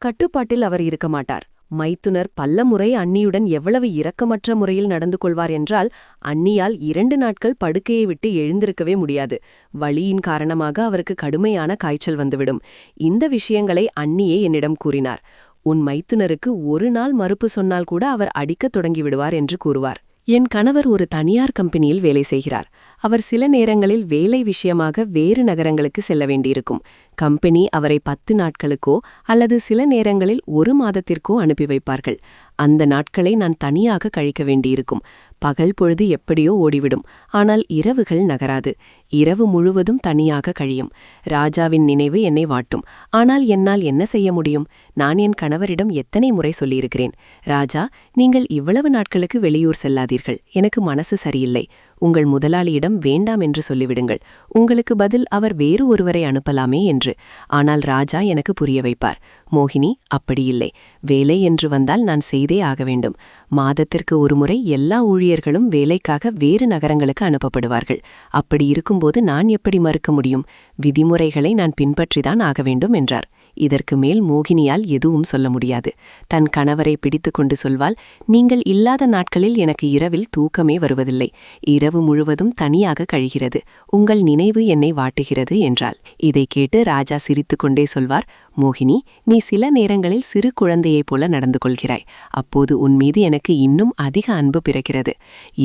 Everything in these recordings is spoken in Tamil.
கட்டுப்பாட்டில் அவர் இருக்க மாட்டார். மைத்துனர் பல்லமுறை அண்ணியுடன் எவ்வளவு இரக்கமற்ற முறையில் நடந்து கொள்வார் என்றால், அண்ணியால் 2 நாட்கள் படுக்கையை விட்டு எழுந்திருக்கவே முடியாது. வலியின் காரணமாக அவருக்கு கடுமையான காய்ச்சல் வந்துவிடும். இந்த விஷயங்களை அண்ணியே என்னிடம் கூறினார். உன் மைத்துனருக்கு ஒரு நாள் மறுப்பு சொன்னால் கூட அவர் அடிக்கத் தொடங்கிவிடுவார் என்று கூறுவார். என் கணவர் ஒரு தனியார் கம்பெனியில் வேலை செய்கிறார். அவர் சில நேரங்களில் வேலை விஷயமாக வேறு நகரங்களுக்கு செல்ல வேண்டியிருக்கும். கம்பெனி அவரை 10 நாட்களுக்கோ அல்லது சில நேரங்களில் 1 மாதத்திற்கோ அனுப்பி வைப்பார்கள். அந்த நாட்களை நான் தனியாக கழிக்க வேண்டியிருக்கும். பகல் பொழுது எப்படியோ ஓடிவிடும். ஆனால் இரவுகள் நகராது. இரவு முழுவதும் தனியாக கழியும். ராஜாவின் நினைவு என்னை வாட்டும். ஆனால் என்னால் என்ன செய்ய முடியும்? நான் என் கணவரிடம் எத்தனை முறை சொல்லியிருக்கிறேன், ராஜா, நீங்கள் இவ்வளவு நாட்களுக்கு வெளியூர் செல்லாதீர்கள், எனக்கு மனசு சரியில்லை, உங்கள் முதலாளியிடம் வேண்டாம் என்று சொல்லிவிடுங்கள், உங்களுக்கு பதில் அவர் வேறு ஒருவரை அனுப்பலாமே என்று. ஆனால் ராஜா எனக்கு புரிய வைப்பார், மோகினி, அப்படியில்லை, வேலை என்று வந்தால் நான் செய்தே ஆக வேண்டும். மாதத்திற்கு ஒருமுறை எல்லா ஊழியர்களும் வேலைக்காக வேறு நகரங்களுக்கு அனுப்பப்படுவார்கள். அப்படி இருக்கும்போது நான் எப்படி மறுக்க முடியும்? விதிமுறைகளை நான் பின்பற்றிதான் ஆக வேண்டும் என்றார். இதற்கு மேல் மோகினியால் எதுவும் சொல்ல முடியாது. தன் கணவரை பிடித்து கொண்டு சொல்வாள், நீங்கள் இல்லாத நாட்களில் எனக்கு இரவில் தூக்கமே வருவதில்லை, இரவு முழுவதும் தனியாக கழிகிறது, உங்கள் நினைவு என்னை வாட்டுகிறது என்றாள். இதை கேட்டு ராஜா சிரித்துக்கொண்டே சொல்வார், மோகினி, நீ சில நேரங்களில் சிறு குழந்தையைப் போல நடந்து கொள்கிறாய். அப்போது உன்மீது எனக்கு இன்னும் அதிக அன்பு பிறக்கிறது.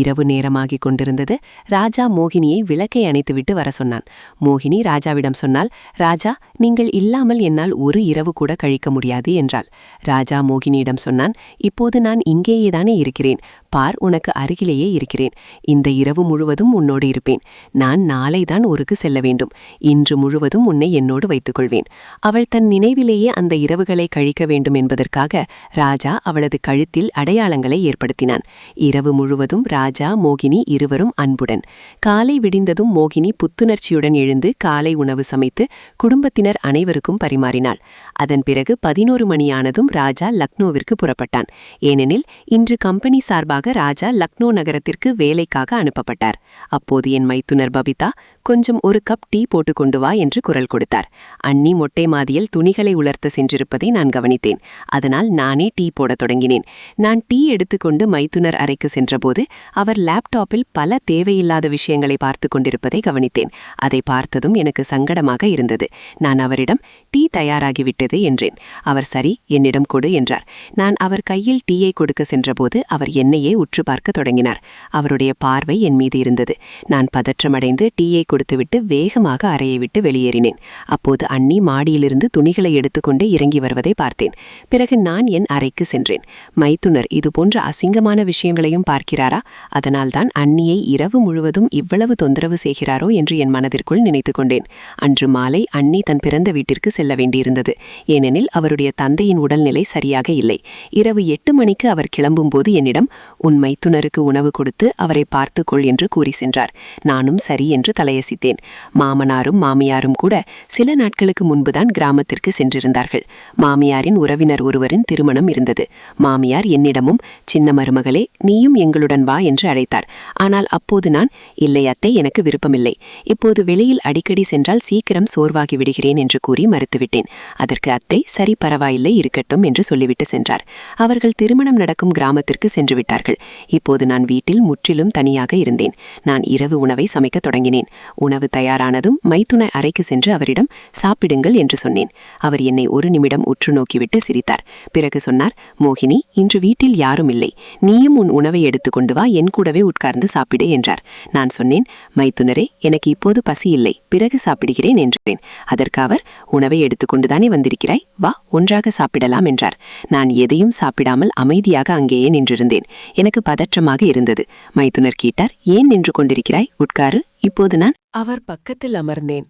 இரவு நேரமாகிக் கொண்டிருந்தது. ராஜா மோகினியை விளக்கை அணைத்துவிட்டு வர சொன்னான். மோகினி ராஜாவிடம் சொன்னால், ராஜா, நீங்கள் இல்லாமல் என்னால் ஒரு இரவு கூட கழிக்க முடியாது என்றாள். ராஜா மோகினியிடம் சொன்னான், இப்போது நான் இங்கேயேதானே இருக்கிறேன், பார், உனக்கு அருகிலேயே இருக்கிறேன். இந்த இரவு முழுவதும் உன்னோடு இருப்பேன். நான் நாளைதான் ஊருக்கு செல்ல வேண்டும். இன்று முழுவதும் உன்னை என்னோடு வைத்துக்கொள்வேன். அவள் தன் நினைவிலேயே அந்த இரவுகளை கழிக்க வேண்டும் என்பதற்காக ராஜா அவளது கழுத்தில் அடையாளங்களை ஏற்படுத்தினான். இரவு முழுவதும் ராஜா மோகினி இருவரும் அன்புடன். காலை விடிந்ததும் மோகினி புத்துணர்ச்சியுடன் எழுந்து காலை உணவு சமைத்து குடும்பத்தினர் அனைவருக்கும் பரிமாறினாள். அதன் பிறகு 11 மணியானதும் ராஜா லக்னோவிற்கு புறப்பட்டான். ஏனெனில் இன்று கம்பெனி சார்பாக ராஜா லக்னோ நகரத்திற்கு வேலைக்காக அனுப்பப்பட்டார். அப்போது என் மைத்துனர் பபிதா, கொஞ்சம் ஒரு கப் டீ போட்டு கொண்டு வா என்று குரல் கொடுத்தார். அண்ணி மொட்டை மாதியில் துணிகளை உலர்த்த சென்றிருப்பதை நான் கவனித்தேன். அதனால் நானே டீ போடத் தொடங்கினேன். நான் டீ எடுத்துக்கொண்டு மைத்துனர் அறைக்கு சென்றபோது அவர் லேப்டாப்பில் பல தேவையில்லாத விஷயங்களை பார்த்து கொண்டிருப்பதை கவனித்தேன். அதை பார்த்ததும் எனக்கு சங்கடமாக இருந்தது. நான் அவரிடம், டீ தயாராகிவிட்டது என்றேன். அவர் சரி, என்னிடம் கொடு என்றார். நான் அவர் கையில் டீயை கொடுக்க சென்றபோது அவர் என்னையே உற்று பார்க்க தொடங்கினார். அவருடைய பார்வை என் மீது இருந்தது. நான் பதற்றமடைந்து டீயை கொடுத்துவிட்டு வேகமாக அறையை விட்டு வெளியேறினேன். அப்போது அண்ணி மாடியிலிருந்து துணிகளை எடுத்துக்கொண்டு இறங்கி வருவதை பார்த்தேன். பிறகு நான் என் அறைக்கு சென்றேன். மைத்துனர் இதுபோன்ற அசிங்கமான விஷயங்களையும் பார்க்கிறாரா? அதனால்தான் அண்ணியை இரவு முழுவதும் இவ்வளவு தொந்தரவு செய்கிறாரோ என்று என் மனதிற்குள் நினைத்து கொண்டேன். அன்று மாலை அண்ணி தன் பிறந்த வீட்டிற்கு செல்ல வேண்டியிருந்தது. ஏனெனில் அவருடைய தந்தையின் உடல்நிலை சரியாக இல்லை. இரவு 8 மணிக்கு அவர் கிளம்பும்போது என்னிடம், உன் மைத்துனருக்கு உணவு கொடுத்து அவரை பார்த்துக்கொள் என்று கூறி சென்றார். நானும் சரி என்று தலையசித்தேன். மாமனாரும் மாமியாரும் கூட சில நாட்களுக்கு முன்புதான் கிராமத்திற்கு சென்றிருந்தார்கள். மாமியாரின் உறவினர் ஒருவரின் திருமணம் இருந்தது. மாமியார் என்னிடமும், சின்ன மருமகளே, நீயும் எங்களுடன் வா என்று அழைத்தார். ஆனால் அப்போது நான், இல்லை அத்தை, எனக்கு விருப்பமில்லை, இப்போது வெளியில் அடிக்கடி சென்றால் சீக்கிரம் சோர்வாகி விடுகிறேன் என்று கூறி மறுத்துவிட்டேன். அதற்கு அத்தை, சரி, பரவாயில்லை, இருக்கட்டும் என்று சொல்லிவிட்டு சென்றார். அவர்கள் திருமணம் நடக்கும் கிராமத்திற்கு சென்று விட்டார்கள். இப்போது நான் வீட்டில் முற்றிலும் தனியாக இருந்தேன். நான் இரவு உணவை சமைக்க தொடங்கினேன். உணவு தயாரானதும் மைத்துனை அறைக்கு சென்று அவரிடம், சாப்பிடுங்கள் என்று சொன்னேன். அவர் என்னை ஒரு நிமிடம் உற்று நோக்கிவிட்டு சிரித்தார். பிறகு சொன்னார், மோகினி, இன்று வீட்டில் யாரும் இல்லை, நீயும் உன் உணவை எடுத்துக்கொண்டு வா, என் கூடவே உட்கார்ந்து சாப்பிடு என்றார். நான் சொன்னேன், மைத்துனரே, எனக்கு இப்போது பசி இல்லை, பிறகு சாப்பிடுகிறேன் என்றேன். அதற்கு அவர், உணவை எடுத்துக்கொண்டுதானே வந்திருக்கிறாய், வா, ஒன்றாக சாப்பிடலாம் என்றார். நான் எதையும் சாப்பிடாமல் அமைதியாக அங்கேயே நின்றிருந்தேன். எனக்கு பதற்றமாக இருந்தது. மைத்துனர் கேட்டார், ஏன் நின்று கொண்டிருக்கிறாய், உட்காரு, இப்போது நான் அவர் பக்கத்தில் அமர்ந்தேன்.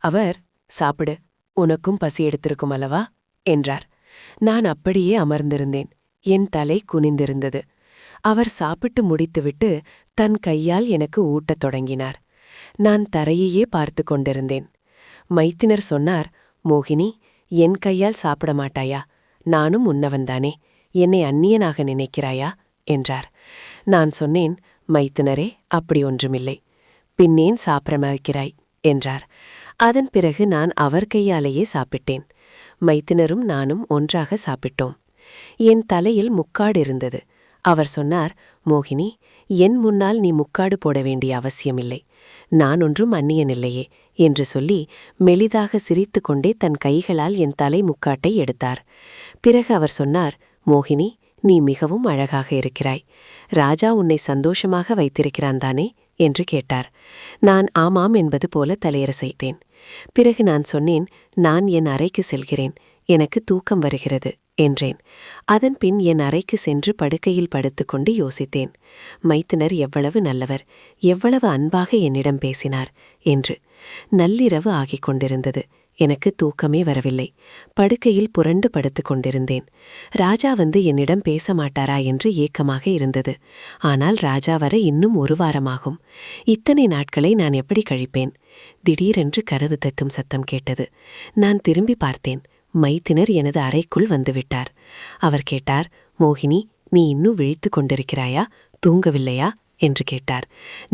அவர், சாப்பிடு, உனக்கும் பசி எடுத்திருக்கும் அல்லவா என்றார். நான் அப்படியே அமர்ந்திருந்தேன். என் தலை குனிந்திருந்தது. அவர் சாப்பிட்டு முடித்துவிட்டு தன் கையால் எனக்கு ஊட்டத் தொடங்கினார். நான் தரையையே பார்த்து கொண்டிருந்தேன். மைத்தினர் சொன்னார், மோகினி, என் கையால் சாப்பிட மாட்டாயா? நானும் உன்னவன்தானே, என்னை அந்நியனாக நினைக்கிறாயா என்றார். நான் சொன்னேன், மைத்தினரே, அப்படி ஒன்றுமில்லை, பின்னேன் சாப்பிட வைக்கிறாய் என்றார். அதன் பிறகு நான் அவர் கையாலேயே சாப்பிட்டேன். மைத்தினரும் நானும் ஒன்றாக சாப்பிட்டோம். என் தலையில் முக்காடு இருந்தது. அவர் சொன்னார், மோகினி, என் முன்னால் நீ முக்காடு போட வேண்டிய அவசியமில்லை. நான் ஒன்றும் அந்நியனில்லையே என்று சொல்லி மெலிதாக சிரித்து கொண்டே தன் கைகளால் என் தலை முக்காட்டை எடுத்தார். பிறகு அவர் சொன்னார், மோகினி, நீ மிகவும் அழகாக இருக்கிறாய். ராஜா உன்னை சந்தோஷமாக வைத்திருக்கிறான் தானே என்று கேட்டார். நான் ஆமாம் என்பது போல தலையரசைத்தேன். பிறகு நான் சொன்னேன், நான் என் அறைக்கு செல்கிறேன், எனக்கு தூக்கம் வருகிறது என்றேன். அதன்பின் என் அறைக்கு சென்று படுக்கையில் படுத்துக்கொண்டு யோசித்தேன். மைத்துனர் எவ்வளவு நல்லவர், எவ்வளவு அன்பாக என்னிடம் பேசினார் என்று. நள்ளிரவு ஆகிக் கொண்டிருந்தது. எனக்கு தூக்கமே வரவில்லை. படுக்கையில் புரண்டு படுத்துக் கொண்டிருந்தேன். ராஜா வந்து என்னிடம் பேச மாட்டாரா என்று ஏக்கமாக இருந்தது. ஆனால் ராஜா வர இன்னும் 1 வாரமாகும். இத்தனை நாட்களை நான் எப்படி கழிப்பேன்? திடீரென்று கதவு தட்டும் சத்தம் கேட்டது. நான் திரும்பி பார்த்தேன். மைத்தினர் எனது அறைக்குள் வந்துவிட்டார். அவர் கேட்டார், மோகினி, நீ இன்னும் விழித்துக் கொண்டிருக்கிறாயா, தூங்கவில்லையா என்று கேட்டார்.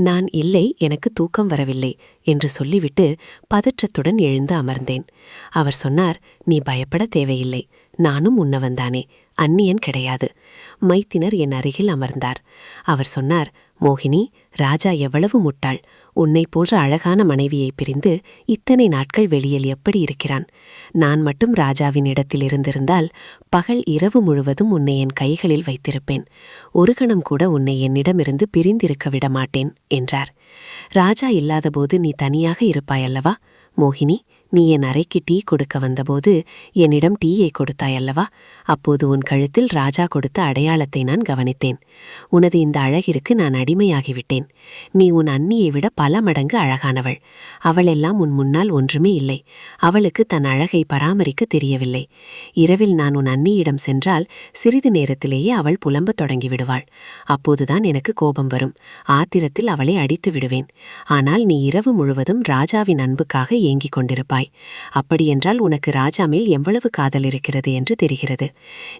நான் இல்லை, எனக்கு தூக்கம் வரவில்லை என்று சொல்லிவிட்டு பதற்றத்துடன் எழுந்து அமர்ந்தேன். அவர் சொன்னார், நீ பயப்பட தேவையில்லை, நானும் உன்னவன்தானே, அந்நியன் கிடையாது. மைத்தினர் என் அருகில் அமர்ந்தார். அவர் சொன்னார், மோகினி, ராஜா எவ்வளவு முட்டாள். உன்னை போன்ற அழகான மனைவியை பிரிந்து இத்தனை நாட்கள் வெளியில் எப்படி இருக்கிறான்? நான் மட்டும் ராஜாவின் இடத்தில் இருந்திருந்தால் பகல் இரவு முழுவதும் உன்னை என் கைகளில் வைத்திருப்பேன். ஒரு கணம் கூட உன்னை என்னிடமிருந்து பிரிந்திருக்க விடமாட்டேன் என்றார். ராஜா இல்லாதபோது நீ தனியாக இருப்பாயல்லவா? மோகினி, நீ என் அறைக்கு டீ கொடுக்க வந்தபோது என்னிடம் டீயை கொடுத்தாயல்லவா? அப்போது உன் கழுத்தில் ராஜா கொடுத்த அடையாளத்தை நான் கவனித்தேன். உனது இந்த அழகிற்கு நான் அடிமையாகிவிட்டேன். நீ உன் அண்ணியை விட பல மடங்கு அழகானவள். அவளெல்லாம் உன் முன்னால் ஒன்றுமே இல்லை. அவளுக்கு தன் அழகை பராமரிக்க தெரியவில்லை. இரவில் நான் உன் அண்ணியிடம் சென்றால் சிறிது நேரத்திலேயே அவள் புலம்பத் தொடங்கிவிடுவாள். அப்போதுதான் எனக்கு கோபம் வரும். ஆத்திரத்தில் அவளை அடித்து விடுவேன். ஆனால் நீ இரவு முழுவதும் ராஜாவின் அன்புக்காக ஏங்கிக் கொண்டிருப்பாய். அப்படியென்றால் உனக்கு ராஜா மேல் எவ்வளவு காதல் இருக்கிறது என்று தெரிகிறது.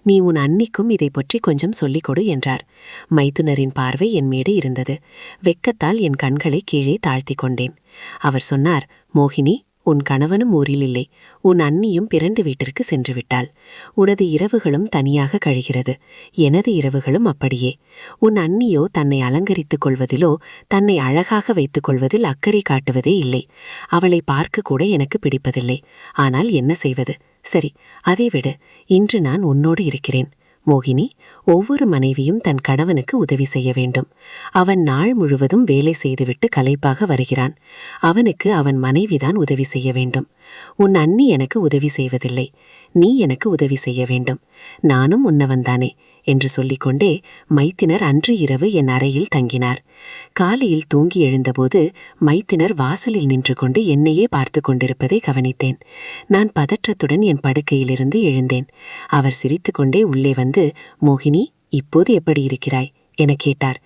நீ உன் அண்ணிக்கும் இதை பற்றி கொஞ்சம் சொல்லிக் கொடு என்றார். மைத்துனரின் பார்வை என் மீது இருந்தது. வெட்கத்தால் என் கண்களை கீழே தாழ்த்தி கொண்டேன். அவர் சொன்னார், மோகினி, உன் கணவனும் ஊரில் இல்லை. உன் அண்ணியும் பிறந்து வீட்டிற்கு சென்று விட்டாள். உனது இரவுகளும் தனியாக கழிகிறது. எனது இரவுகளும் அப்படியே. உன் அண்ணியோ தன்னை அலங்கரித்துக் கொள்வதிலோ தன்னை அழகாக வைத்துக் கொள்வதில் அக்கறை காட்டுவதே இல்லை. அவளை பார்க்க கூட எனக்கு பிடிப்பதில்லை. ஆனால் என்ன செய்வது? சரி, அதை விடு. இன்று நான் உன்னோடு இருக்கிறேன். மோகினி, ஒவ்வொரு மனைவியும் தன் கணவனுக்கு உதவி செய்ய வேண்டும். அவன் நாள் முழுவதும் வேலை செய்துவிட்டு களைப்பாக வருகிறான். அவனுக்கு அவன் மனைவிதான் உதவி செய்ய வேண்டும். உன் அண்ணி எனக்கு உதவி செய்வதில்லை. நீ எனக்கு உதவி செய்ய வேண்டும். நானும் உன்னவன்தானே என்று சொல்லிக்கொண்டே மைத்தினர் அன்று இரவு என் அறையில் தங்கினார். காலையில் தூங்கி எழுந்தபோது மைத்தினர் வாசலில் நின்று கொண்டு என்னையே பார்த்து கொண்டிருப்பதை கவனித்தேன். நான் பதற்றத்துடன் என் படுக்கையிலிருந்து எழுந்தேன். அவர் சிரித்துக்கொண்டே உள்ளே வந்து, மோகினி, இப்போது எப்படி இருக்கிறாய் என கேட்டார்.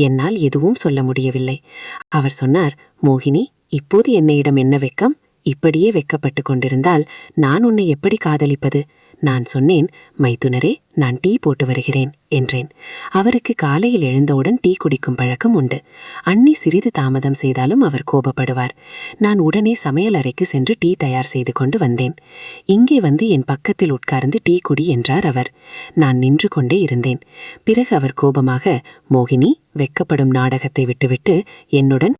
என்னால் எதுவும் சொல்ல முடியவில்லை. அவர் சொன்னார், மோகினி, இப்போது என்னையிடம் என்ன வெட்கம்? இப்படியே வெட்கப்பட்டு கொண்டிருந்தால் நான் உன்னை எப்படி காதலிப்பது? நான் சொன்னேன், மைத்துனரே, நான் டீ போட்டு வருகிறேன் என்றேன். அவருக்கு காலையில் எழுந்தவுடன் டீ குடிக்கும் பழக்கம் உண்டு. அண்ணி சிறிது தாமதம் செய்தாலும் அவர் கோபப்படுவார். நான் உடனே சமையல் அறைக்கு சென்று டீ தயார் செய்து கொண்டு வந்தேன். இங்கே வந்து என் பக்கத்தில் உட்கார்ந்து டீ குடி என்றார் அவர். நான் நின்று கொண்டே இருந்தேன். பிறகு அவர் கோபமாக, மோகினி, வெட்கப்படும் நாடகத்தை விட்டுவிட்டு என்னுடன்